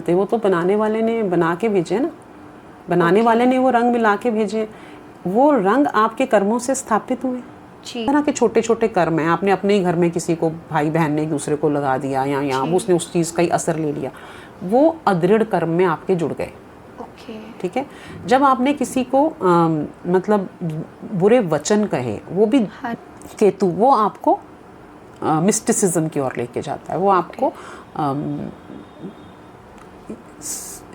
मिलते, वो तो बनाने वाले ने बना के भेजे ना, बनाने वाले ने वो रंग मिला के भेजे, वो रंग आपके कर्मों से स्थापित हुए। तरह के छोटे छोटे कर्म हैं, आपने अपने ही घर में किसी को, भाई बहन ने एक दूसरे को लगा दिया या उसने उस चीज़ का ही असर ले लिया, वो अदृढ़ कर्म में आपके जुड़ गए। ठीक है। जब आपने किसी को मतलब बुरे वचन कहे, वो भी केतु, वो आपको मिस्टिसिज्म की ओर लेके जाता है, वो आपको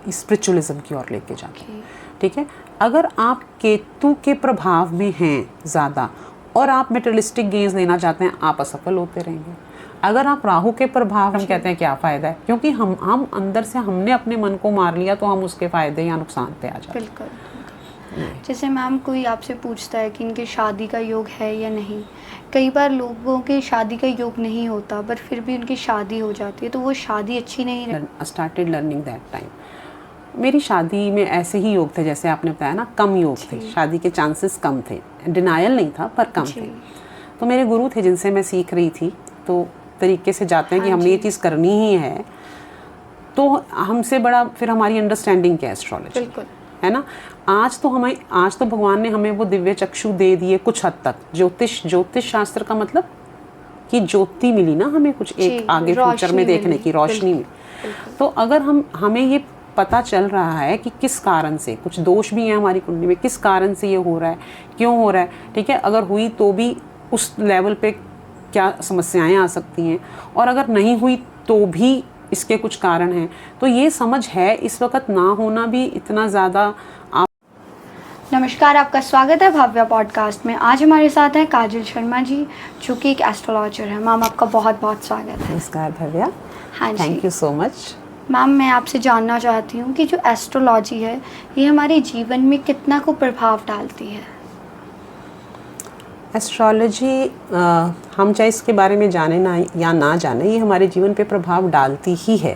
स्पिरिचुअलिज्म की ओर लेके जाता है। ठीक है। अगर आप केतु के प्रभाव में हैं ज़्यादा और आप मेटेरियलिस्टिक गेन्स लेना चाहते हैं, आप असफल होते रहेंगे। अगर आप राहु के प्रभाव, हम कहते हैं क्या फ़ायदा है, क्योंकि हम अंदर से हमने अपने मन को मार लिया, तो हम उसके फ़ायदे या नुकसान पे आ जाते हैं। बिल्कुल। जैसे मैम कोई आपसे पूछता है कि इनके शादी का योग है या नहीं, कई बार लोगों के शादी का योग नहीं होता पर फिर भी उनकी शादी हो जाती है, तो वो शादी अच्छी नहीं रहती। Started learning that time. मेरी शादी में ऐसे ही योग थे जैसे आपने बताया ना, कम योग थे, शादी के चांसेस कम थे, डिनायल नहीं था पर कम थे। तो मेरे गुरु थे जिनसे मैं सीख रही थी, तो तरीके से जाते हैं कि हमने ये चीज़ करनी ही है, तो हमसे बड़ा फिर हमारी अंडरस्टैंडिंग क्या है एस्ट्रोलॉजी, है ना। आज तो भगवान ने हमें वो दिव्य चक्षु दे दिए कुछ हद तक। ज्योतिष शास्त्र का मतलब कि ज्योति मिली ना हमें, कुछ एक आगे फ्यूचर में देखने की रोशनी में। तो अगर हमें ये पता चल रहा है कि किस कारण से, कुछ दोष भी हैं हमारी कुंडली में, किस कारण से ये हो रहा है, क्यों हो रहा है, ठीक है, अगर हुई तो भी उस लेवल पे क्या समस्याएं आ सकती हैं, और अगर नहीं हुई तो भी इसके कुछ कारण हैं, तो ये समझ है इस वक्त ना होना भी इतना ज़्यादा। नमस्कार, आपका स्वागत है भव्या पॉडकास्ट में। आज हमारे साथ हैं काजल शर्मा जी, जो कि एक एस्ट्रोलॉजर है। मैम, आपका बहुत बहुत स्वागत है। नमस्कार भव्या। हाँ, thank you so much. Ma'am, मैं आपसे जानना चाहती हूँ कि जो एस्ट्रोलॉजी है, ये हमारे जीवन में कितना को प्रभाव डालती है। एस्ट्रोलॉजी, हम चाहे इसके बारे में जाने ना या ना जाने, ये हमारे जीवन पे प्रभाव डालती ही है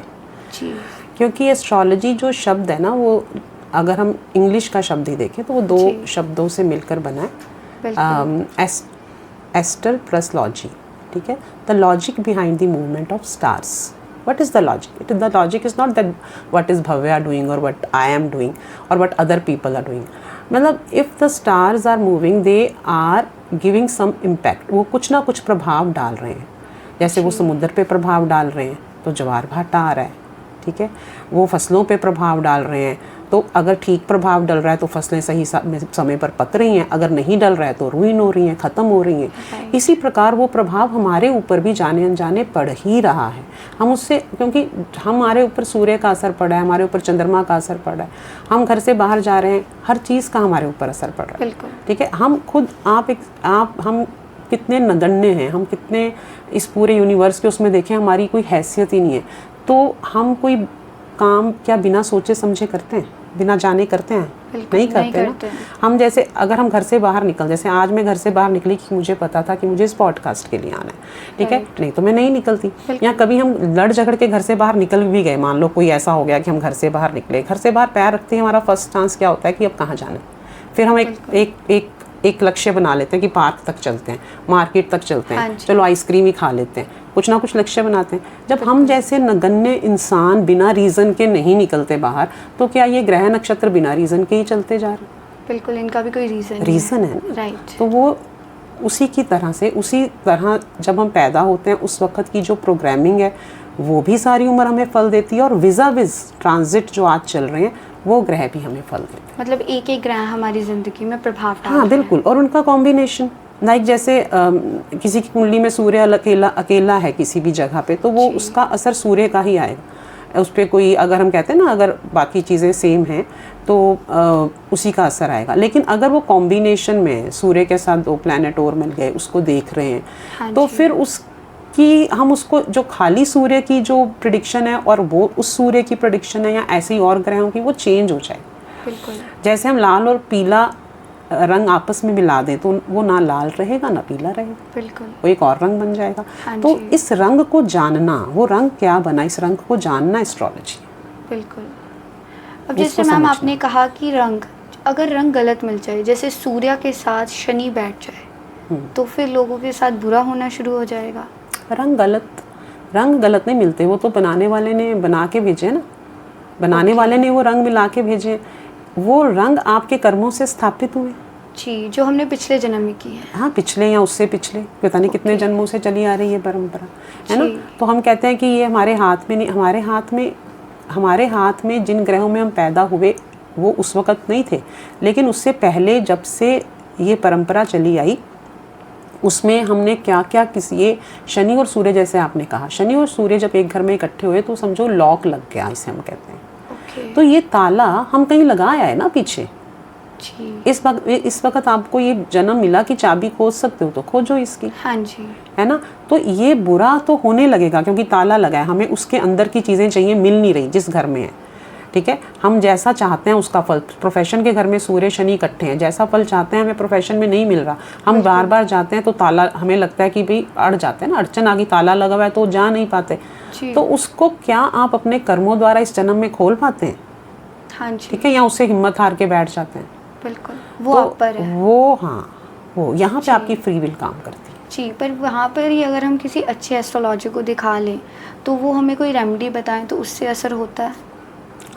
जी। क्योंकि एस्ट्रोलॉजी जो शब्द है ना, वो अगर हम इंग्लिश का शब्द ही देखें तो वो दो शब्दों से मिलकर बना है, एस्टर प्लस लॉजी। ठीक है। The logic behind the movement of stars. What is the logic? The logic is not that what is Bhavya doing or what I am doing or what other people are doing. मतलब if the stars are moving, they are giving some impact. वो कुछ ना कुछ प्रभाव डाल रहे हैं। जैसे वो समुद्र पे प्रभाव डाल रहे हैं तो ज्वार भाटा आ रहा है। ठीक है। वो फसलों पे प्रभाव डाल रहे हैं, तो अगर ठीक प्रभाव डल रहा है तो फसलें सही समय पर पक रही हैं, अगर नहीं डल रहा है तो रुइन हो रही हैं, ख़त्म हो रही हैं। इसी प्रकार वो प्रभाव हमारे ऊपर भी जाने अनजाने पड़ ही रहा है। हम उससे, क्योंकि हमारे ऊपर सूर्य का असर पड़ा है, हमारे ऊपर चंद्रमा का असर पड़ा है, हम घर से बाहर जा रहे हैं, हर चीज़ का हमारे ऊपर असर पड़ रहा है। ठीक है। हम खुद हम कितने नगण्य हैं, हम कितने इस पूरे यूनिवर्स के उसमें देखें, हमारी कोई हैसियत ही नहीं है, तो हम कोई काम क्या बिना सोचे समझे करते हैं, बिना जाने करते हैं? नहीं करते ना। हम जैसे अगर हम घर से बाहर निकल, जैसे आज मैं घर से बाहर निकली कि मुझे पता था कि मुझे इस पॉडकास्ट के लिए आना है, ठीक है, नहीं तो मैं नहीं निकलती। या कभी हम लड़ झगड़ के घर से बाहर निकल भी गए, मान लो कोई ऐसा हो गया कि हम घर से बाहर निकले, घर से बाहर पैर रखते हैं, हमारा फर्स्ट चांस क्या होता है कि अब कहाँ जाना है। फिर हम एक लक्ष्य बना लेते हैं कि पार्क तक चलते हैं, मार्केट तक चलते हैं, चलो आइसक्रीम ही खा लेते हैं, कुछ ना कुछ लक्ष्य बनाते हैं। जब हम जैसे नगण्य इंसान बिना रीज़न के नहीं निकलते बाहर, तो क्या ये ग्रह नक्षत्र बिना रीज़न के ही चलते जा रहे हैं? बिल्कुल, इनका भी कोई रीज़न है ना। राइट। तो वो उसी तरह जब हम पैदा होते हैं उस वक्त की जो प्रोग्रामिंग है वो भी सारी उम्र हमें फल देती है, और विज़ ट्रांजिट जो आज चल रहे हैं वो ग्रह भी हमें फल देते हैं। मतलब एक एक ग्रह हमारी ज़िंदगी में प्रभाव डालते हैं। हाँ बिल्कुल, और उनका कॉम्बिनेशन, लाइक जैसे किसी की कुंडली में सूर्य अकेला है किसी भी जगह पे, तो वो उसका असर सूर्य का ही आएगा उस पर। कोई अगर हम कहते हैं ना, अगर बाकी चीज़ें सेम हैं तो उसी का असर आएगा। लेकिन अगर वो कॉम्बिनेशन में सूर्य के साथ दो प्लैनेट और मिल गए, उसको देख रहे हैं, तो फिर कि हम उसको, जो खाली सूर्य की जो प्रेडिक्शन है और वो उस सूर्य की प्रेडिक्शन है या ऐसे ही और ग्रहों की, वो चेंज हो जाए। बिल्कुल। जैसे हम लाल और पीला रंग आपस में मिला दें तो वो ना लाल रहेगा ना पीला रहेगा, बिल्कुल, वो एक और रंग बन जाएगा। तो इस रंग को जानना, वो रंग क्या बना, इस रंग को जानना एस्ट्रोलॉजी। बिल्कुल। अब जैसे मैम आपने कहा कि अगर रंग गलत मिल जाए, जैसे सूर्य के साथ शनि बैठ जाए, तो फिर लोगों के साथ बुरा होना शुरू हो जाएगा। रंग गलत नहीं मिलते, वो तो बनाने वाले ने बना के भेजे ना। बनाने वाले ने वो रंग मिला के भेजे, वो रंग आपके कर्मों से स्थापित हुए जी, जो हमने पिछले जन्म में की है। हाँ, पिछले या उससे पिछले, पता नहीं कितने जन्मों से चली आ रही है परंपरा, है ना। तो हम कहते हैं कि ये हमारे हाथ में नहीं, हमारे हाथ में जिन ग्रहों में हम पैदा हुए वो उस वक़्त नहीं थे, लेकिन उससे पहले जब से ये परंपरा चली आई उसमें हमने क्या क्या ये शनि और सूर्य, जैसे आपने कहा, शनि और सूर्य जब एक घर में इकट्ठे हुए तो समझो लॉक लग गया, इसे हम कहते हैं। तो ये ताला हम कहीं लगाया है ना पीछे जी। इस वक्त आपको ये जन्म मिला कि चाबी खोज सकते हो तो खोजो इसकी, हाँ जी, है ना। तो ये बुरा तो होने लगेगा क्योंकि ताला लगा है, हमें उसके अंदर की चीज़ें चाहिए, मिल नहीं रही जिस घर में है, ठीक है। हम जैसा चाहते हैं उसका फल, प्रोफेशन के घर में सूर्य शनि इकट्ठे हैं, जैसा फल चाहते हैं हमें प्रोफेशन में नहीं मिल रहा, हम बार बार जाते हैं तो ताला, हमें लगता है कि भाई अड़ जाते हैं ना, अड़चन आ गई, ताला लगा हुआ है तो जा नहीं पाते। तो उसको क्या आप अपने कर्मों द्वारा इस जन्म में खोल पाते हैं? हाँ जी, ठीक है, या उससे हिम्मत हार के बैठ जाते हैं? बिल्कुल, वो आप पर है। वो यहाँ पे आपकी फ्री विल काम करती है जी। पर वहाँ पर ही अगर हम किसी अच्छे एस्ट्रोलॉजर को दिखा लें तो वो हमें कोई रेमेडी बताएं तो उससे असर होता है?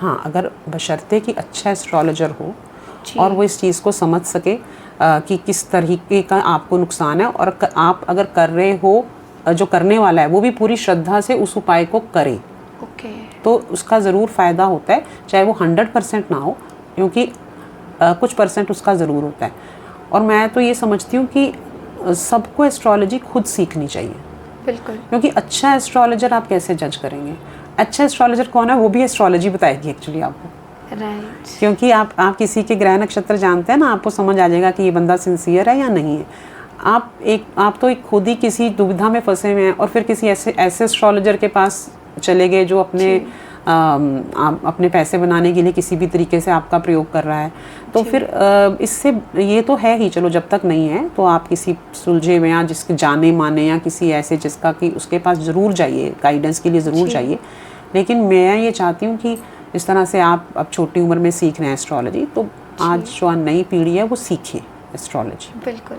हाँ, अगर बशर्ते कि अच्छा एस्ट्रोलॉजर हो और वो इस चीज़ को समझ सके कि किस तरीके का आपको नुकसान है, और आप अगर कर रहे हो, जो करने वाला है वो भी पूरी श्रद्धा से उस उपाय को करे, तो उसका ज़रूर फ़ायदा होता है, चाहे वो 100% ना हो, क्योंकि कुछ परसेंट उसका ज़रूर होता है। और मैं तो ये समझती हूँ कि सबको एस्ट्रोलॉजी खुद सीखनी चाहिए, बिल्कुल, क्योंकि अच्छा एस्ट्रोलॉजर आप कैसे जज करेंगे? अच्छा एस्ट्रोलॉजर कौन है वो भी एस्ट्रोलॉजी बताएगी एक्चुअली आपको, राइट। क्योंकि आप किसी के ग्रह नक्षत्र जानते हैं ना, आपको समझ आ जाएगा कि ये बंदा सिंसियर है या नहीं है। आप तो खुद ही किसी दुविधा में फंसे हुए हैं और फिर किसी ऐसे एस्ट्रोलॉजर के पास चले गए जो अपने पैसे बनाने के लिए किसी भी तरीके से आपका प्रयोग कर रहा है, तो फिर इससे ये तो है ही, चलो जब तक नहीं है तो आप किसी सुलझे हुए या जिसके जाने माने या किसी ऐसे जिसका कि उसके पास ज़रूर जाइए, गाइडेंस के लिए ज़रूर जाइए। लेकिन मैं ये चाहती हूँ कि इस तरह से आप अब छोटी उम्र में सीख रहे हैं एस्ट्रोलॉजी, तो आज जो नई पीढ़ी है वो सीखे एस्ट्रोलॉजी। बिल्कुल,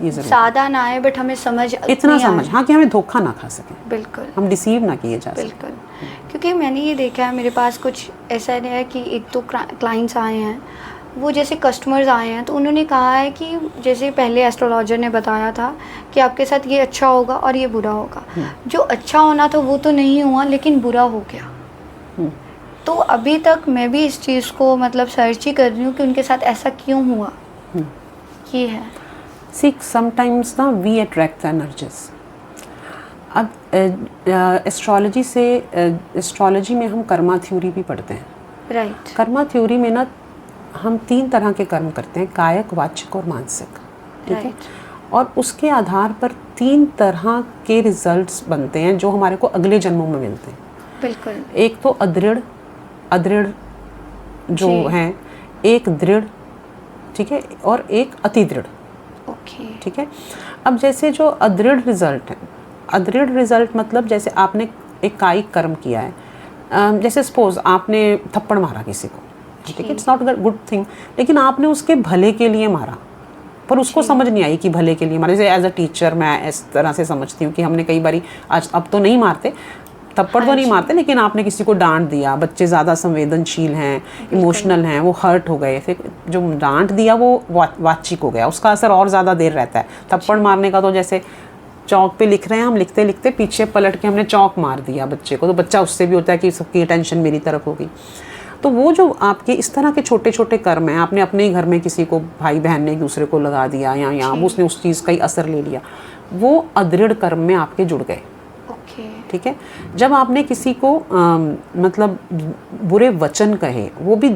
ये ज़रूर सादा ना आए बट हमें इतना समझ, हाँ, कि हमें धोखा ना खा सके, बिल्कुल, हम डिसीव ना किए जा सके। बिल्कुल, क्योंकि मैंने ये देखा है, मेरे पास कुछ ऐसा नहीं है कि एक तो क्लाइंट्स आए हैं, वो जैसे कस्टमर्स आए हैं तो उन्होंने कहा है कि जैसे पहले एस्ट्रोलॉजर ने बताया था कि आपके साथ ये अच्छा होगा और ये बुरा होगा, जो अच्छा होना था वो तो नहीं हुआ लेकिन बुरा हो गया। तो अभी तक मैं भी इस चीज़ को मतलब सर्च ही कर रही हूँ कि उनके साथ ऐसा क्यों हुआ। ये है, See, sometimes ना we attract the energies। अब एस्ट्रोलॉजी में हम कर्मा थ्योरी भी पढ़ते हैं, राइट। कर्मा थ्योरी में ना हम 3 तरह के कर्म करते हैं, कायक, वाचिक और मानसिक, ठीक है। और उसके आधार पर 3 तरह के रिजल्ट्स बनते हैं जो हमारे को अगले जन्मों में मिलते हैं। बिल्कुल, एक तो अदृढ़ जो है, एक दृढ़, ठीक है, और एक अति दृढ़, ठीक है। अब जैसे जो अदृढ़ रिजल्ट है, अदृढ़ रिजल्ट मतलब जैसे आपने एक कायिक कर्म किया है, जैसे सपोज आपने थप्पड़ मारा किसी को, ठीक है, it's not a good thing, लेकिन आपने उसके भले के लिए मारा, पर उसको समझ नहीं आई कि भले के लिए मारा। जैसे एज अ टीचर मैं इस तरह से समझती हूँ कि हमने कई बारी, आज अब तो नहीं मारते, थप्पड़ तो नहीं मारते, लेकिन आपने किसी को डांट दिया, बच्चे ज़्यादा संवेदनशील हैं, इमोशनल हैं, वो हर्ट हो गए, फिर जो डांट दिया वो वाचिक हो गया, उसका असर और ज़्यादा देर रहता है। थप्पड़ मारने का तो जैसे चौक पे लिख रहे हैं हम, लिखते लिखते पीछे पलट के हमने चौक मार दिया बच्चे को, तो बच्चा उससे भी होता है कि सबकी अटेंशन मेरी तरफ होगी। तो वो जो आपके इस तरह के छोटे छोटे कर्म हैं, आपने अपने ही घर में किसी को, भाई बहन ने एक दूसरे को लगा दिया या यहाँ उसने उस चीज़ का ही असर ले लिया, वो अदृढ़ कर्म में आपके जुड़ गए, ठीक है। जब आपने किसी को मतलब बुरे वचन कहे, वो भी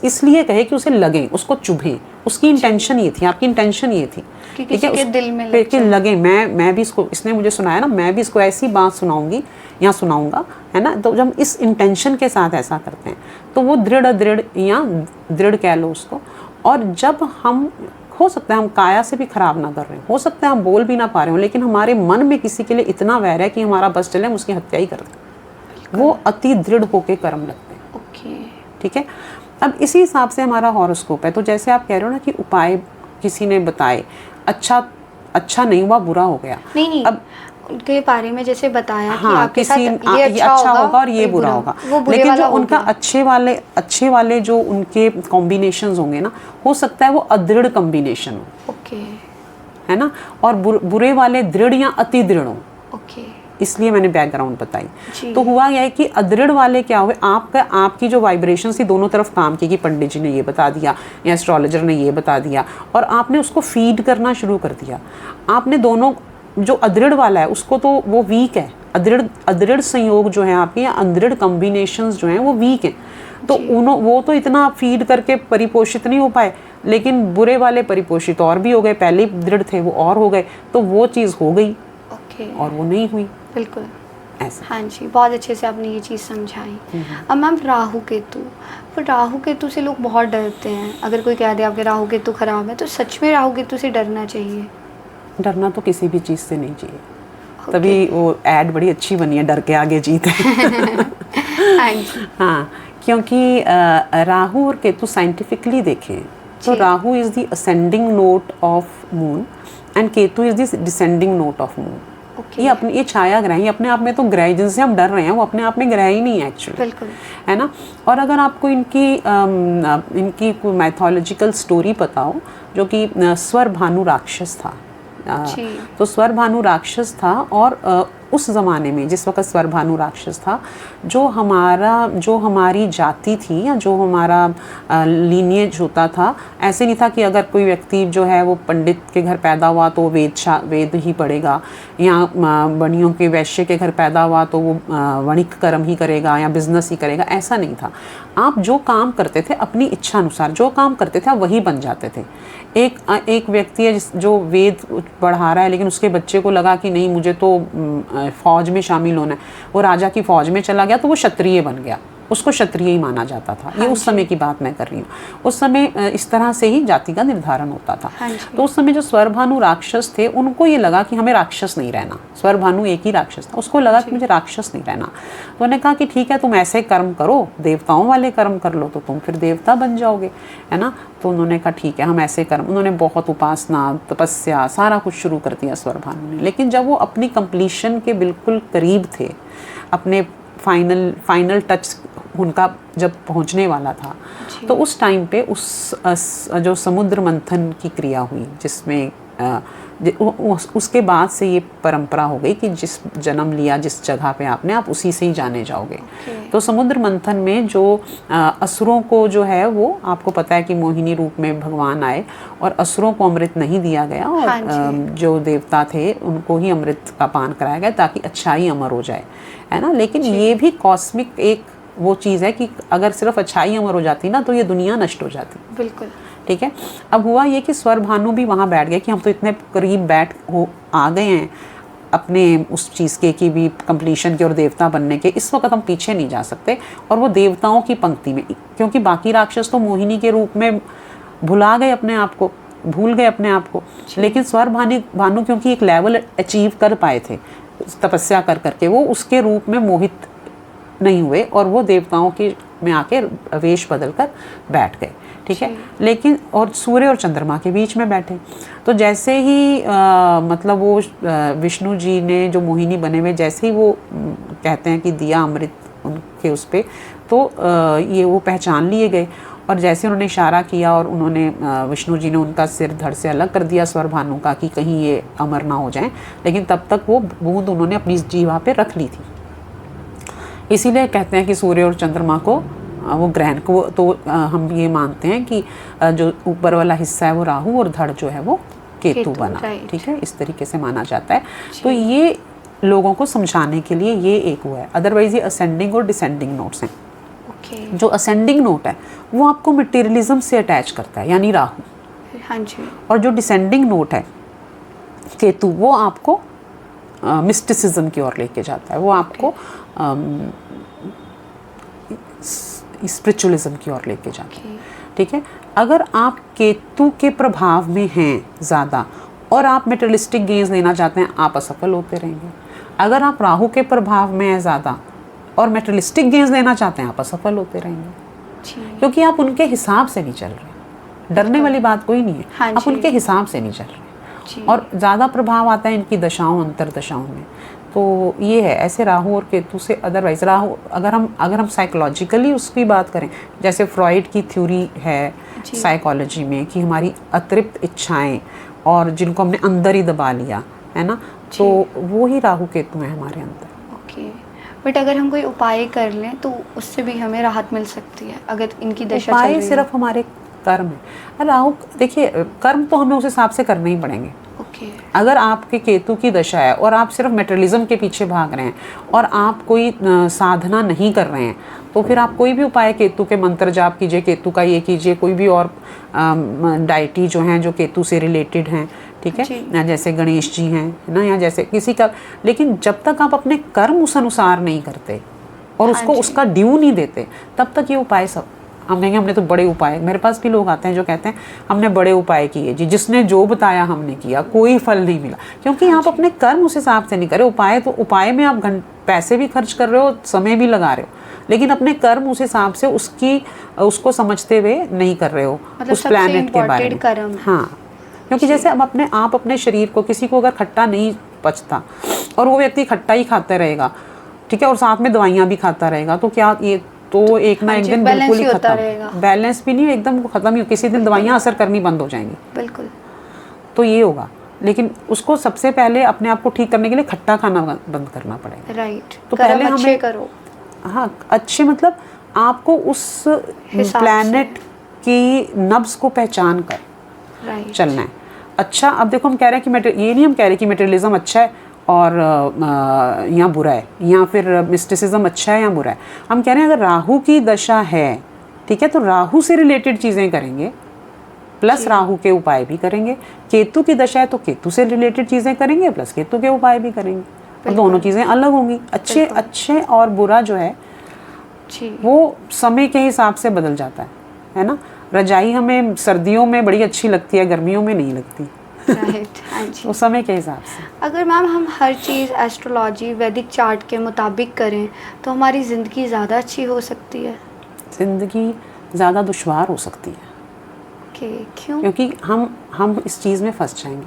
इसलिए कहे कि उसे लगे, उसको चुभे, उसकी इंटेंशन ये थी, आपकी इंटेंशन ये थी कि किसी के दिल में लगे, मैं भी इसको, इसने मुझे सुनाया ना, मैं भी इसको ऐसी बात सुनाऊंगी या सुनाऊंगा, है ना। तो जब इस इंटेंशन के साथ ऐसा करते हैं तो वो दृढ़ अदृढ़ या दृढ़ कह लो उसको। और जब हम, हो सकता है हम काया से भी खराब ना कर रहे हैं, हो सकता है हम बोल भी ना पा रहे हो, लेकिन हमारे मन में किसी के लिए इतना वैर है कि हमारा बस चले हम उसकी हत्या ही कर दें, वो अति दृढ़ होके कर्म लगते हैं, ठीक है। अब इसी हिसाब से हमारा हॉरोस्कोप है। तो जैसे आप कह रहे हो ना कि उपाय किसी ने बताए, अच्छा नहीं हुआ, बुरा हो गया, नहीं, अब उनके बारे में जैसे बताया कि हाँ, आपके साथ किसी ये अच्छा होगा और ये बुरा होगा, वो बुरे लेकिन वाला जो हो उनका गया। अच्छे वाले जो उनके कॉम्बिनेशंस होंगे ना, हो सकता है वो अदृढ़ कॉम्बिनेशन हो, ओके है ना, और बुरे वाले दृढ़ या अति दृढ़ हो। ओके, इसलिए मैंने बैकग्राउंड बताई। जी। तो हुआ यह है कि अदृढ़ वाले क्या हुए, आपकी जो वाइब्रेशन थी दोनों तरफ काम की, कि पंडित जी ने ये बता दिया या एस्ट्रोलॉजर ने ये बता दिया, और आपने उसको फीड करना शुरू कर दिया। आपने दोनों, जो अदृढ़ वाला है उसको तो वो वीक है, अदृढ़ संयोग जो है आपके, या अदृढ़ कॉम्बिनेशंस जो हैं वो वीक हैं, तो वो तो इतना फीड करके परिपोषित नहीं हो पाए, लेकिन बुरे वाले परिपोषित और भी हो गए, पहले ही दृढ़ थे वो और हो गए, तो वो चीज़ हो गई और वो नहीं हुई। बिल्कुल ऐसा। हाँ जी, बहुत अच्छे से आपने ये चीज़ समझाई। अब मैम राहु केतु, तो राहु केतु से लोग बहुत डरते हैं। अगर कोई कह दे आपके राहु केतु खराब है, तो सच में राहु केतु से डरना चाहिए? डरना तो किसी भी चीज़ से नहीं चाहिए। तभी वो ऐड बड़ी अच्छी बनी है, डर के आगे जीत है। हाँ जी। हाँ, क्योंकि राहु और केतु साइंटिफिकली देखें तो Rahu is the ascending note of moon and Ketu is the descending note of moon. ये छाया ग्रह, ये अपने आप में तो ग्रह जिनसे हम डर रहे हैं वो अपने आप में ग्रह ही नहीं है एक्चुअली, बिल्कुल, है ना। और अगर आपको इनकी कोई मैथोलॉजिकल स्टोरी पता हो, जो कि स्वर भानु राक्षस था, तो स्वर भानु राक्षस था, और उस ज़माने में जिस वक्त स्वर भानु राक्षस था, जो हमारी जाति थी या जो हमारा लीनिएज होता था, ऐसे नहीं था कि अगर कोई व्यक्ति जो है वो पंडित के घर पैदा हुआ तो वेद ही पढ़ेगा, या बनियों के वैश्य के घर पैदा हुआ तो वो वणिक कर्म ही करेगा या बिजनेस ही करेगा, ऐसा नहीं था। आप जो काम करते थे अपनी इच्छा अनुसार जो काम करते थे आप वही बन जाते थे। एक व्यक्ति है जो वेद पढ़ा रहा है, लेकिन उसके बच्चे को लगा कि नहीं मुझे तो फौज में शामिल होना है, वो राजा की फौज में चला गया तो वो क्षत्रिय बन गया, उसको क्षत्रिय ही माना जाता था। ये उस समय की बात मैं कर रही हूँ। उस समय इस तरह से ही जाति का निर्धारण होता था। तो उस समय जो स्वरभानु राक्षस थे उनको ये लगा कि हमें राक्षस नहीं रहना। स्वरभानु एक ही राक्षस था, उसको लगा कि मुझे राक्षस नहीं रहना। तो उन्होंने कहा कि ठीक है तुम ऐसे कर्म करो, देवताओं वाले कर्म कर लो तो तुम फिर देवता बन जाओगे, है ना। तो उन्होंने कहा ठीक है हम ऐसे कर्म, उन्होंने बहुत उपासना तपस्या सारा कुछ शुरू कर दिया स्वरभानु ने। लेकिन जब वो अपनी कंप्लीशन के बिल्कुल करीब थे, अपने फाइनल टच उनका जब पहुंचने वाला था, तो उस टाइम पे जो समुद्र मंथन की क्रिया हुई, जिसमें उसके बाद से ये परंपरा हो गई कि जिस जन्म लिया जिस जगह पे आपने, आप उसी से ही जाने जाओगे। तो समुद्र मंथन में जो असुरों को जो है, वो आपको पता है कि मोहिनी रूप में भगवान आए और असुरों को अमृत नहीं दिया गया, और जो देवता थे उनको ही अमृत का पान कराया गया ताकि अच्छाई अमर हो जाए, है ना। लेकिन ये भी कॉस्मिक एक वो चीज़ है कि अगर सिर्फ अच्छाई अमर हो जाती ना तो ये दुनिया नष्ट हो जाती। बिल्कुल, ठीक है। अब हुआ ये कि स्वर भानु भी वहाँ बैठ गए कि हम तो इतने करीब आ गए हैं अपने उस चीज़ के कि भी कंप्लीशन के और देवता बनने के, इस वक्त हम पीछे नहीं जा सकते। और वो देवताओं की पंक्ति में, क्योंकि बाकी राक्षस तो मोहिनी के रूप में भुला गए अपने आप को, भूल गए अपने आप को, लेकिन स्वर भानु क्योंकि एक लेवल अचीव कर पाए थे तपस्या कर करके, वो उसके रूप में मोहित नहीं हुए और वो देवताओं की में आके वेश बदल कर बैठ गए। ठीक है। लेकिन और सूर्य और चंद्रमा के बीच में बैठे, तो जैसे ही मतलब वो विष्णु जी ने जो मोहिनी बने हुए, जैसे ही वो कहते हैं कि दिया अमृत उनके उस पे, तो ये वो पहचान लिए गए। और जैसे उन्होंने इशारा किया और उन्होंने विष्णु जी ने उनका सिर धड़ से अलग कर दिया स्वर भानु का कि कहीं ये अमर ना हो जाएं, लेकिन तब तक वो बूंद उन्होंने अपनी जीवा पे रख ली थी। इसीलिए कहते हैं कि सूर्य और चंद्रमा को वो ग्रहण को तो हम ये मानते हैं कि जो ऊपर वाला हिस्सा है वो राहु और धड़ जो है वो केतु बना। ठीक है, इस तरीके से माना जाता है। तो ये लोगों को समझाने के लिए ये एक हुआ है। अदरवाइज ये असेंडिंग और डिसेंडिंग नोट्स हैं। जो असेंडिंग नोट है वो आपको मटेरियलिज्म से अटैच करता है, यानी राहु। हाँ जी। और जो डिसेंडिंग नोट है केतु, वो आपको मिस्टिसिज्म की ओर लेके जाता है, वो आपको स्पिरिचुअलिज्म की ओर लेके जाता है। ठीक है। अगर आप केतु के प्रभाव में हैं ज़्यादा और आप मेटेरियलिस्टिक गेन्स लेना चाहते हैं, आप असफल होते रहेंगे। अगर आप राहु के प्रभाव में हैं ज़्यादा और मेटेरियलिस्टिक गेन्स लेना चाहते हैं, आप असफल होते रहेंगे, क्योंकि आप उनके हिसाब से नहीं चल रहे। डरने वाली बात कोई नहीं है। आप उनके हिसाब से नहीं चल रहे। जी। और ज़्यादा प्रभाव आता है इनकी दशाओं अंतरदशाओं में। तो ये है ऐसे राहु और केतु से। अदरवाइज राहु अगर हम साइकोलॉजिकली उसकी बात करें, जैसे फ्रॉइड की थ्योरी है जी। साइकोलॉजी में कि हमारी अतृप्त इच्छाएं और जिनको हमने अंदर ही दबा लिया है ना, तो वो ही राहु केतु है हमारे अंदर। ओके, बट अगर हम कोई उपाय कर लें तो उससे भी हमें राहत मिल सकती है अगर इनकी दशा चल रही है? उपाय सिर्फ हमारे कर्म है। राहु देखिए, कर्म तो हमें उस हिसाब से करने ही पड़ेंगे। ओके। अगर आपके केतु की दशा है और आप सिर्फ मेटेरियलिज्म के पीछे भाग रहे हैं और आप कोई साधना नहीं कर रहे हैं, तो फिर आप कोई भी उपाय, केतु के मंत्र जाप कीजिए, केतु का ये कीजिए, कोई भी और डाइटी जो हैं जो केतु से रिलेटेड हैं, ठीक है, जैसे गणेश जी हैं ना, या जैसे किसी का। लेकिन जब तक आप अपने कर्म उस अनुसार नहीं करते और उसको उसका ड्यू नहीं देते, तब तक ये उपाय सब हम कहेंगे हमने तो बड़े उपाय। मेरे पास भी लोग आते हैं जो कहते हैं हमने बड़े उपाय किए जी, जिसने जो बताया हमने किया, कोई फल नहीं मिला, क्योंकि आप अपने कर्म उस हिसाब से नहीं करे। उपाय तो उपाय में आप पैसे भी खर्च कर रहे हो, समय भी लगा रहे हो, लेकिन अपने कर्म उस हिसाब से उसको समझते हुए नहीं कर रहे हो, मतलब उस प्लैनेट के बारे में। कर्म। हाँ, क्योंकि जैसे अब आप अपने शरीर को, किसी को अगर खट्टा नहीं पचता और वो व्यक्ति खट्टा ही खाता रहेगा, ठीक है, और साथ में दवाइयाँ भी खाता रहेगा, तो क्या ये तो एक ना एक दिन बिल्कुल ही खत्म, बैलेंस भी नहीं, एकदम खत्म ही, किसी दिन दवाइयाँ असर करनी बंद हो जाएंगी। बिल्कुल। तो ये होगा, लेकिन उसको सबसे पहले अपने आप को ठीक करने के लिए खट्टा खाना बंद करना पड़ेगा। राइट। तो पहले हमें करो। हाँ, अच्छे मतलब आपको उस प्लैनेट की नब्ज को पहचान कर चलना है। अच्छा, अब देखो हम कह रहे हैं कि ये नहीं हम कह रहे कि मटेरियलिज्म अच्छा है और या बुरा है, या फिर मिस्टिसिज्म अच्छा है या बुरा है। हम कह रहे हैं अगर राहु की दशा है, ठीक है, तो राहु से रिलेटेड चीज़ें करेंगे, प्लस राहु के उपाय भी करेंगे। केतु की दशा है तो केतु से रिलेटेड चीज़ें करेंगे, प्लस केतु के उपाय भी करेंगे, और दोनों चीज़ें अलग होंगी। अच्छे और बुरा जो है वो समय के हिसाब से बदल जाता है ना। रजाई हमें सर्दियों में बड़ी अच्छी लगती है, गर्मियों में नहीं लगती। राइट। हाँ जी। वो समय के हिसाब से। अगर मैम हम हर चीज़ एस्ट्रोलॉजी वैदिक चार्ट के मुताबिक करें तो हमारी ज़िंदगी ज़्यादा अच्छी हो सकती है? ज़िंदगी ज़्यादा दुश्वार हो सकती है। क्यों? क्योंकि हम इस चीज़ में फंस जाएंगे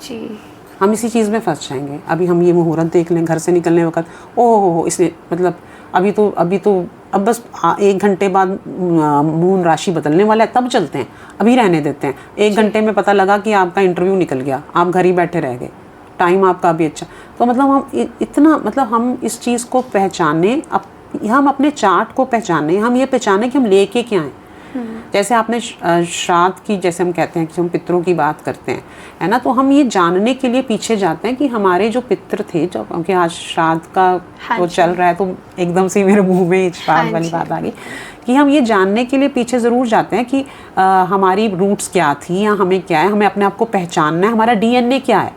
जी। हम इसी चीज़ में फंस जाएंगे। अभी हम ये मुहूर्त देख लें, घर से निकलने वक्त, ओह इसने मतलब अभी तो अब बस 1 घंटे बाद मून राशि बदलने वाला है, तब चलते हैं, अभी रहने देते हैं। 1 घंटे में पता लगा कि आपका इंटरव्यू निकल गया, आप घर ही बैठे रह गए, टाइम आपका भी अच्छा। तो मतलब हम इस चीज़ को पहचाने, हम अपने चार्ट को पहचाने, हम ये पहचाने कि हम लेके क्या हैं। जैसे आपने श्राद्ध की, जैसे हम कहते हैं कि हम पितरों की बात करते हैं, है ना, तो हम ये जानने के लिए पीछे जाते हैं कि हमारे जो पितृ थे, जो क्योंकि आज श्राद्ध का वो चल रहा है, तो एकदम से मेरे मुंह में श्राद्ध वाली बात आ गई कि हम ये जानने के लिए पीछे ज़रूर जाते हैं कि हमारी रूट्स क्या थी या हमें क्या है, हमें अपने आप को पहचानना है, हमारा डीएनए क्या है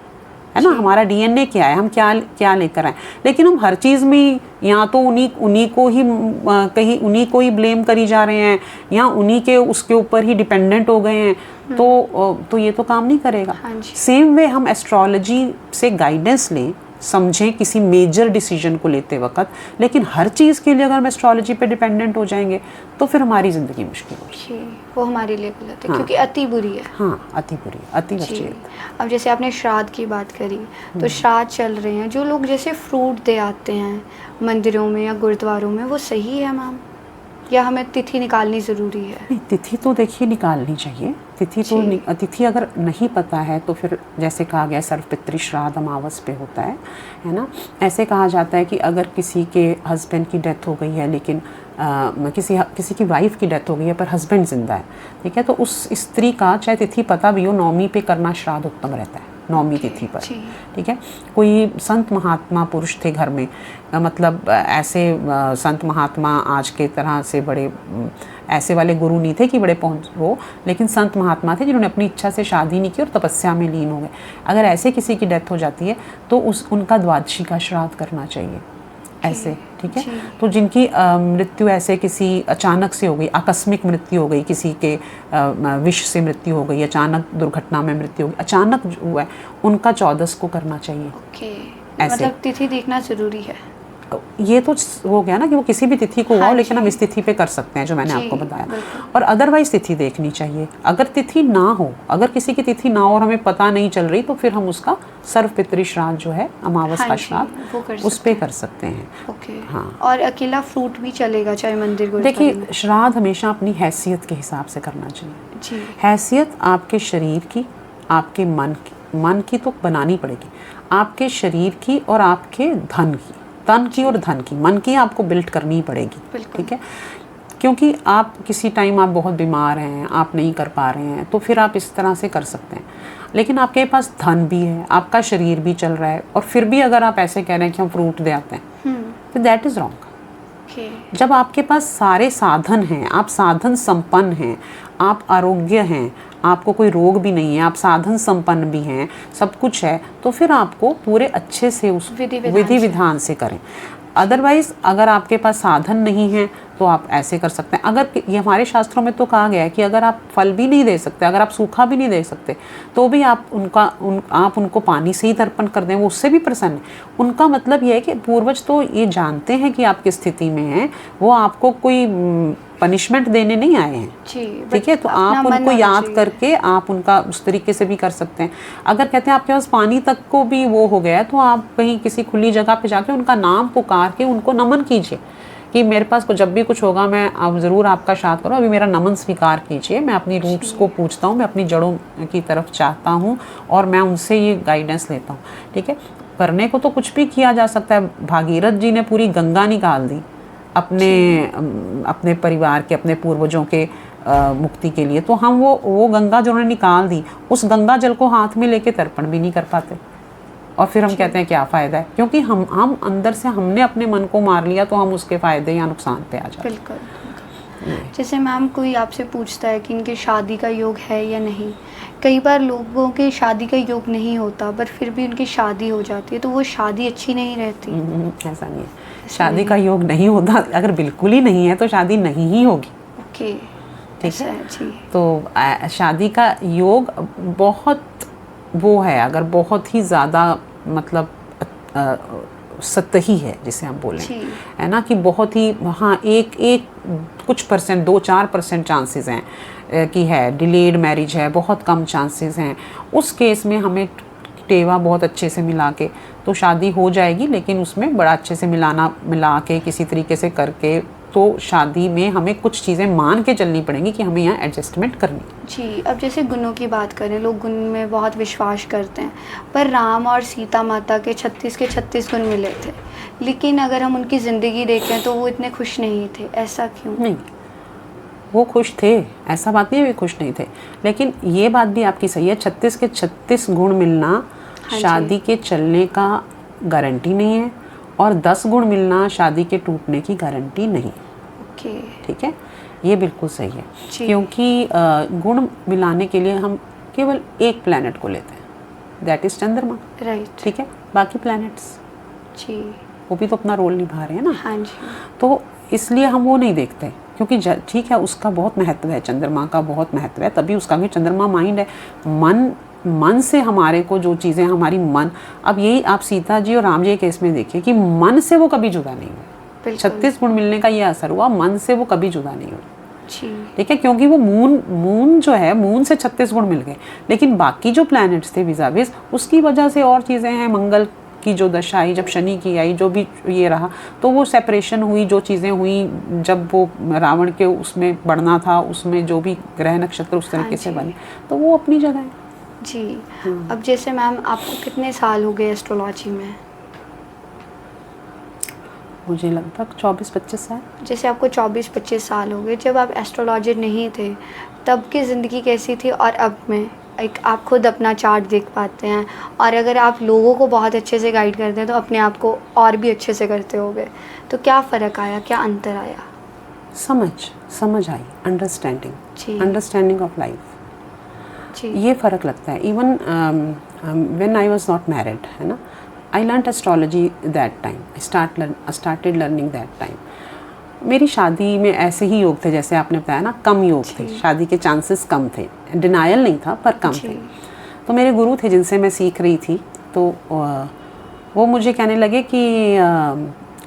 ना, हमारा डीएनए क्या है, हम क्या लेकर आए। लेकिन हम हर चीज़ में या तो उन्हीं को ही ब्लेम करी जा रहे हैं, या उन्हीं के उसके ऊपर ही डिपेंडेंट हो गए हैं, तो ये तो काम नहीं करेगा। सेम वे हम एस्ट्रोलॉजी से गाइडेंस लें, समझें किसी मेजर डिसीजन को लेते वक्त, लेकिन हर चीज़ के लिए अगर हम एस्ट्रोलॉजी पे डिपेंडेंट हो जाएंगे तो फिर हमारी ज़िंदगी मुश्किल होगी। वो हमारे लिए गलत है, क्योंकि अति बुरी है। हाँ, अति बुरी, अति वर्जित। अब जैसे आपने श्राद्ध की बात करी, तो श्राद्ध चल रहे हैं, जो लोग जैसे फ्रूट दे आते हैं मंदिरों में या गुरुद्वारों में, वो सही है मैम, या हमें तिथि निकालनी ज़रूरी है? नहीं, तिथि तो देखिए निकालनी चाहिए। तिथि अगर नहीं पता है तो फिर जैसे कहा गया सर्वपितृ श्राद्ध अमावस पे होता है ना। ऐसे कहा जाता है कि अगर किसी के हस्बैंड की डेथ हो गई है, लेकिन किसी की वाइफ की डेथ हो गई है पर हस्बैंड जिंदा है, ठीक है, तो उस स्त्री का चाहे तिथि पता भी हो, नौमी पे करना श्राद्ध उत्तम रहता है, नौमी तिथि पर, ठीक है। कोई संत महात्मा पुरुष थे घर में, मतलब ऐसे संत महात्मा आज के तरह से बड़े ऐसे वाले गुरु नहीं थे कि बड़े वो, लेकिन संत महात्मा थे जिन्होंने अपनी इच्छा से शादी नहीं की और तपस्या में लीन हो गए। अगर ऐसे किसी की डेथ हो जाती है तो उनका द्वादशी का श्राद्ध करना चाहिए ऐसे, ठीक है। तो जिनकी मृत्यु ऐसे किसी अचानक से हो गई, आकस्मिक मृत्यु हो गई, किसी के विष से मृत्यु हो गई, अचानक दुर्घटना में मृत्यु हो गई, अचानक जो हुआ है, उनका 14 को करना चाहिए। ऐसे मतलब तिथि देखना जरूरी है। ये तो हो गया ना कि वो किसी भी तिथि को हुआ हो, लेकिन हम इस तिथि पे कर सकते हैं जो मैंने आपको बताया। और अदरवाइज तिथि देखनी चाहिए। अगर तिथि ना हो, अगर किसी की तिथि ना हो और हमें पता नहीं चल रही, तो फिर हम उसका सर्व पितृ श्राद्ध जो है, अमावस का श्राद्ध, उस पे कर सकते हैं। ओके। हाँ, और अकेला फ्रूट भी चलेगा चाहे मंदिर को? देखिए, श्राद्ध हमेशा अपनी हैसियत के हिसाब से करना चाहिए जी। हैसियत आपके शरीर की, आपके मन की तो बनानी पड़ेगी, आपके शरीर की और आपके धन की, तन की और धन की, मन की आपको बिल्ड करनी ही पड़ेगी। ठीक है, क्योंकि आप किसी टाइम आप बहुत बीमार हैं, आप नहीं कर पा रहे हैं, तो फिर आप इस तरह से कर सकते हैं। लेकिन आपके पास धन भी है, आपका शरीर भी चल रहा है, और फिर भी अगर आप ऐसे कह रहे हैं कि हम फ्रूट दे आते हैं, तो दैट इज़ रॉन्ग। जब आपके पास सारे साधन हैं, आप साधन संपन्न हैं, आप आरोग्य हैं, आपको कोई रोग भी नहीं है, आप साधन संपन्न भी हैं, सब कुछ है, तो फिर आपको पूरे अच्छे से उस विधि विधान से करें। अदरवाइज अगर आपके पास साधन नहीं है तो आप ऐसे कर सकते हैं। अगर ये हमारे शास्त्रों में तो कहा गया है कि अगर आप फल भी नहीं दे सकते, अगर आप सूखा भी नहीं दे सकते, तो भी आप उनको पानी से ही तर्पण कर दें, वो उससे भी प्रसन्न है। उनका मतलब ये है कि पूर्वज तो ये जानते हैं कि आप किस स्थिति में हैं, वो आपको कोई पनिशमेंट देने नहीं आए हैं। ठीक है, तो आप उनको याद करके आप उनका उस तरीके से भी कर सकते हैं। अगर कहते हैं आपके पास पानी तक को भी वो हो गया है, तो आप कहीं किसी खुली जगह पे जाके उनका नाम पुकार के उनको नमन कीजिए कि मेरे पास जब भी कुछ होगा मैं अब ज़रूर आपका श्राद्ध करूँ, अभी मेरा नमन स्वीकार कीजिए, मैं अपनी रूट्स को पूछता हूँ, मैं अपनी जड़ों की तरफ चाहता हूँ और मैं उनसे ये गाइडेंस लेता हूँ। ठीक है, करने को तो कुछ भी किया जा सकता है। भागीरथ जी ने पूरी गंगा निकाल दी अपने परिवार के, अपने पूर्वजों के मुक्ति के लिए, तो हम वो गंगा जो उन्होंने निकाल दी, उस गंगा जल को हाथ में लेके तर्पण भी नहीं कर पाते, और फिर हम कहते हैं क्या फ़ायदा है, क्योंकि हम अंदर से हमने अपने मन को मार लिया, तो हम उसके फ़ायदे या नुकसान पे आ जाते हैं। बिल्कुल। जैसे मैम कोई आपसे पूछता है कि इनके शादी का योग है या नहीं, कई बार लोगों के शादी का योग नहीं होता पर फिर भी उनकी शादी हो जाती है, तो वो शादी अच्छी नहीं रहती? ऐसा नहीं है, शादी का योग नहीं होता, अगर बिल्कुल ही नहीं है तो शादी नहीं ही होगी। ओके, ठीक है जी। तो शादी का योग बहुत वो है, अगर बहुत ही ज़्यादा मतलब सतही है जिसे हम बोलें, है ना, कि बहुत ही, हाँ, एक कुछ परसेंट, 2-4% चांसेस हैं कि है, डिलेड मैरिज है, बहुत कम चांसेस हैं, उस केस में हमें टेवा बहुत अच्छे से मिला के तो शादी हो जाएगी, लेकिन उसमें बड़ा अच्छे से मिला के किसी तरीके से करके, तो शादी में हमें कुछ चीज़ें मान के चलनी पड़ेंगी कि हमें यहाँ एडजस्टमेंट करनी जी। अब जैसे गुणों की बात करें, लोग गुण में बहुत विश्वास करते हैं, पर राम और सीता माता के 36 के 36 गुण मिले थे, लेकिन अगर हम उनकी ज़िंदगी देखें तो वो इतने खुश नहीं थे, ऐसा क्यों? नहीं, वो खुश थे, ऐसा बात नहीं है वे खुश नहीं थे, लेकिन ये बात भी आपकी सही है, 36 के 36 गुण मिलना शादी के चलने का गारंटी नहीं है, और 10 गुण मिलना शादी के टूटने की गारंटी नहीं। ओके, ठीक है, ये बिल्कुल सही है, क्योंकि गुण मिलाने के लिए हम केवल एक प्लैनेट को लेते हैं, दैट इज चंद्रमा। राइट। ठीक है, बाकी प्लैनेट्स जी वो भी तो अपना रोल निभा रहे हैं ना। हाँ जी। तो इसलिए हम वो नहीं देखते, क्योंकि ठीक है, उसका बहुत महत्व है, चंद्रमा का बहुत महत्व है, तभी उसका भी, चंद्रमा माइंड है, मन से हमारे को जो चीज़ें हमारी मन, अब यही आप सीता जी और राम जी के केस में देखिए कि मन से वो कभी जुदा नहीं हुए। 36 गुण मिलने का ये असर हुआ, मन से वो कभी जुदा नहीं हुए। ठीक है, क्योंकि वो मून जो है, मून से 36 गुण मिल गए, लेकिन बाकी जो प्लैनेट्स थे विज़ाविज़, उसकी वजह से और चीज़ें हैं, मंगल की जो दशा आई, जब शनि की आई, जो भी ये रहा, तो वो सेपरेशन हुई, जो चीज़ें हुई, जब वो रावण के उसमें बढ़ना था, उसमें जो भी ग्रह नक्षत्र उस तरीके से बने, तो वो अपनी जगह है जी। अब जैसे मैम आपको कितने साल हो गए एस्ट्रोलॉजी में? मुझे लगभग 24-25 साल। जैसे आपको 24-25 साल हो गए, जब आप एस्ट्रोलॉजर नहीं थे तब की ज़िंदगी कैसी थी और अब में? एक आप खुद अपना चार्ट देख पाते हैं, और अगर आप लोगों को बहुत अच्छे से गाइड करते हैं तो अपने आप को और भी अच्छे से करते होगे, तो क्या फ़र्क आया, क्या अंतर आया? समझ आई, अंडरस्टैंडिंग ऑफ लाइफ, ये फ़र्क लगता है। Even when I was not married, है ना, I learned astrology that time, I started learning that time. मेरी शादी में ऐसे ही योग थे, जैसे आपने बताया ना, कम योग थे, शादी के चांसेस कम थे, डिनायल नहीं था पर कम थे। तो मेरे गुरु थे जिनसे मैं सीख रही थी, तो वो मुझे कहने लगे कि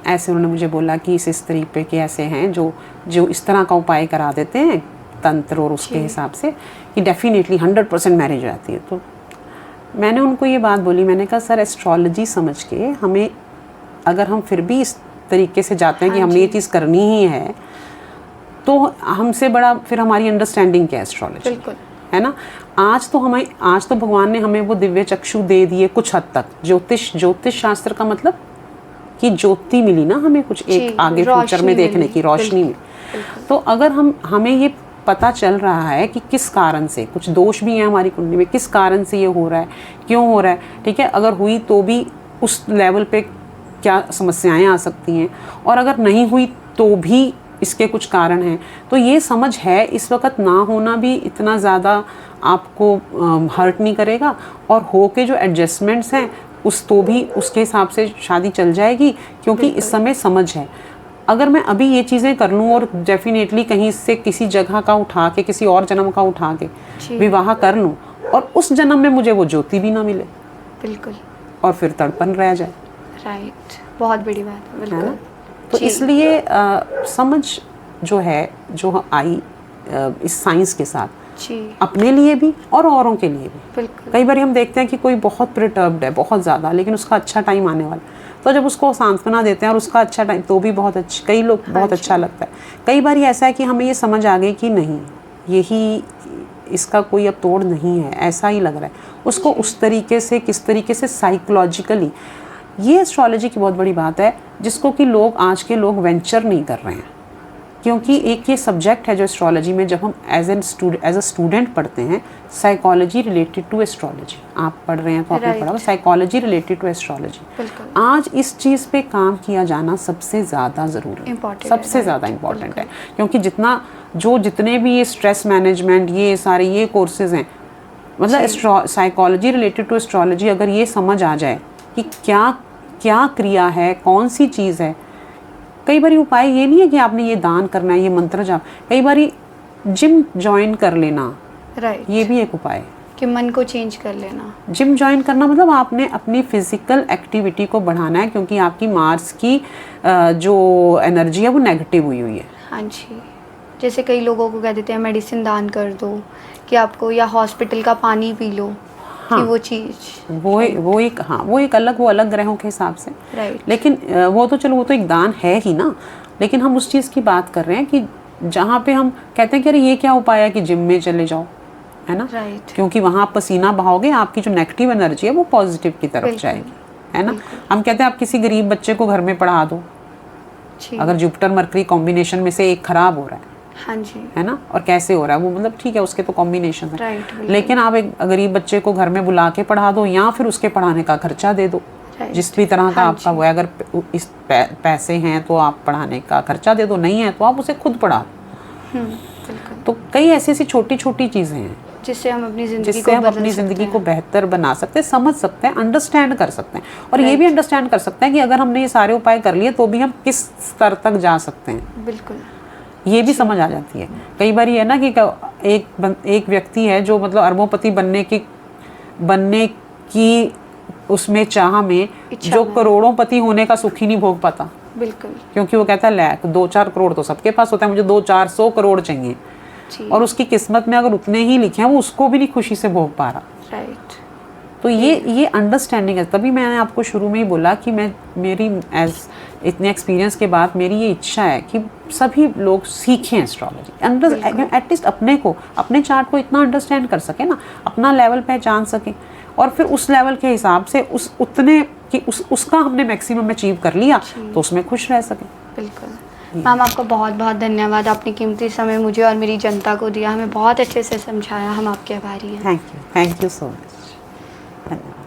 ऐसे उन्होंने मुझे बोला कि इस तरीके के ऐसे हैं जो इस तरह का उपाय करा देते हैं तंत्र और उसके हिसाब से कि डेफिनेटली 100% मैरिज हो जाती है। तो मैंने उनको ये बात बोली, मैंने कहा सर एस्ट्रोलॉजी समझ के हमें, अगर हम फिर भी इस तरीके से जाते हैं कि हमने ये चीज़ करनी ही है, तो हमसे बड़ा फिर हमारी अंडरस्टैंडिंग क्या है एस्ट्रोलॉजी, बिल्कुल है ना। आज तो भगवान ने हमें वो दिव्य चक्षु दे दिए कुछ हद तक। ज्योतिष शास्त्र का मतलब कि ज्योति मिली ना हमें, कुछ एक आगे फ्यूचर में देखने की रोशनी मिली। तो अगर हमें ये पता चल रहा है कि किस कारण से, कुछ दोष भी हैं हमारी कुंडली में, किस कारण से ये हो रहा है, क्यों हो रहा है, ठीक है, अगर हुई तो भी उस लेवल पे क्या समस्याएं आ सकती हैं, और अगर नहीं हुई तो भी इसके कुछ कारण हैं। तो ये समझ है, इस वक्त ना होना भी इतना ज़्यादा आपको हर्ट नहीं करेगा, और हो के जो एडजस्टमेंट्स हैं तो भी उसके हिसाब से शादी चल जाएगी, क्योंकि इस समय समझ है। अगर मैं अभी ये चीज़ें कर लूँ और डेफिनेटली कहीं से किसी जगह का उठा के, किसी और जन्म का उठा के विवाह कर लूँ, और उस जन्म में मुझे वो ज्योति भी ना मिले, बिल्कुल, और फिर तड़पन रह जाए। राइट, बहुत बड़ी बात है, बिल्कुल। तो इसलिए समझ जो है, जो आई इस साइंस के साथ, अपने लिए भी और औरों के लिए भी। कई बार हम देखते हैं कि कोई बहुत प्रिटर्ब्ड है, बहुत ज़्यादा, लेकिन उसका अच्छा टाइम आने वाला, तो जब उसको सांत्वना देते हैं और उसका अच्छा टाइम, तो भी बहुत अच्छा, कई लोग बहुत अच्छा लगता है। कई बार ऐसा है कि हमें ये समझ आ गई कि नहीं, यही इसका कोई अब तोड़ नहीं है, ऐसा ही लग रहा है उसको, उस तरीके से, किस तरीके से साइकोलॉजिकली। ये एस्ट्रोलॉजी की बहुत बड़ी बात है, जिसको कि आज के लोग वेंचर नहीं कर रहे हैं, क्योंकि एक ये सब्जेक्ट है जो एस्ट्रोलॉजी में, जब हम एज अ स्टूडेंट पढ़ते हैं, साइकोलॉजी रिलेटेड टू एस्ट्रोलॉजी आप पढ़ रहे हैं, तो आपने पढ़ा साइकोलॉजी रिलेटेड टू एस्ट्रोलॉजी। आज इस चीज़ पे काम किया जाना सबसे ज़्यादा ज़रूरी है, सबसे ज़्यादा इम्पॉर्टेंट है, क्योंकि जितने भी ये स्ट्रेस मैनेजमेंट, ये सारे ये कोर्सेज हैं, मतलब साइकोलॉजी रिलेटेड टू एस्ट्रोलॉजी, अगर ये समझ आ जाए कि क्या क्रिया है, कौन सी चीज़ है। कई बार उपाय ये नहीं है कि आपने ये दान करना है, ये मंत्र जाप, कई बार जिम ज्वाइन कर लेना, ये भी एक उपाय है कि मन को चेंज कर लेना। जिम ज्वाइन करना मतलब आपने अपनी फिजिकल एक्टिविटी को बढ़ाना है, क्योंकि आपकी मार्स की जो एनर्जी है वो नेगेटिव हुई है। हाँ जी, जैसे कई लोगों को कह देते हैं मेडिसिन दान कर दो, कि आपको, या हॉस्पिटल का पानी पी लो। हाँ, कि वो चीज़ वो एक अलग ग्रहों के हिसाब से, लेकिन वो तो चलो, वो तो एक दान है ही ना। लेकिन हम उस चीज़ की बात कर रहे हैं कि जहाँ पे हम कहते हैं कि अरे ये क्या उपाय है कि जिम में चले जाओ, है ना, क्योंकि वहाँ आप पसीना बहाओगे, आपकी जो नेगेटिव एनर्जी है वो पॉजिटिव की तरफ जाएगी, है ना। हम कहते हैं आप किसी गरीब बच्चे को घर में पढ़ा दो, अगर जुपिटर मरकरी कॉम्बिनेशन में से एक खराब हो रहा है, हाँ जी, है ना, और कैसे हो रहा है वो, मतलब ठीक है, उसके तो कॉम्बिनेशन है, लेकिन आप एक गरीब बच्चे को घर में बुला के पढ़ा दो, या फिर उसके पढ़ाने का खर्चा दे दो, जिस भी तरह का आपका वो है। अगर इस पैसे हैं तो आप पढ़ाने का खर्चा दे दो, नहीं है तो आप उसे खुद पढ़ा दो। तो कई ऐसी छोटी छोटी चीज़ें हैं जिससे हम अपनी ज़िंदगी को बेहतर बना सकते हैं, समझ सकते हैं, अंडरस्टैंड कर सकते हैं, और ये भी अंडरस्टैंड कर सकते हैं कि अगर हमने ये सारे उपाय कर लिए तो भी हम किस स्तर तक जा सकते हैं। बिल्कुल, ये भी समझ आ जाती है। कई बार ये है ना कि एक व्यक्ति है जो मतलब अरबोंपति बनने की उसमें चाह में, जो करोड़ों पति होने का सुख ही नहीं भोग पाता। बिल्कुल, क्योंकि वो कहता है 2-4 करोड़ तो सबके पास होता है, मुझे 200-400 करोड़ चाहिए, और उसकी किस्मत में अगर उतने ही लिखे हैं, वो उसको भी नहीं खुशी से भोग पा रहा। तो ये अंडरस्टैंडिंग है। तभी मैंने आपको शुरू में ही बोला कि मेरी इतने एक्सपीरियंस के बाद मेरी ये इच्छा है कि सभी लोग सीखें एस्ट्रोलॉजी, एटलीस्ट अपने चार्ट को इतना अंडरस्टैंड कर सके ना, अपना लेवल पहचान सके, और फिर उस लेवल के हिसाब से उसका हमने मैक्सिमम अचीव कर लिया तो उसमें खुश रह सके। बिल्कुल मैम, आपका बहुत बहुत धन्यवाद, आपने कीमती समय मुझे और मेरी जनता को दिया, हमें बहुत अच्छे से समझाया, हम आपके आभारी हैं। थैंक यू सो मच, धन्यवाद।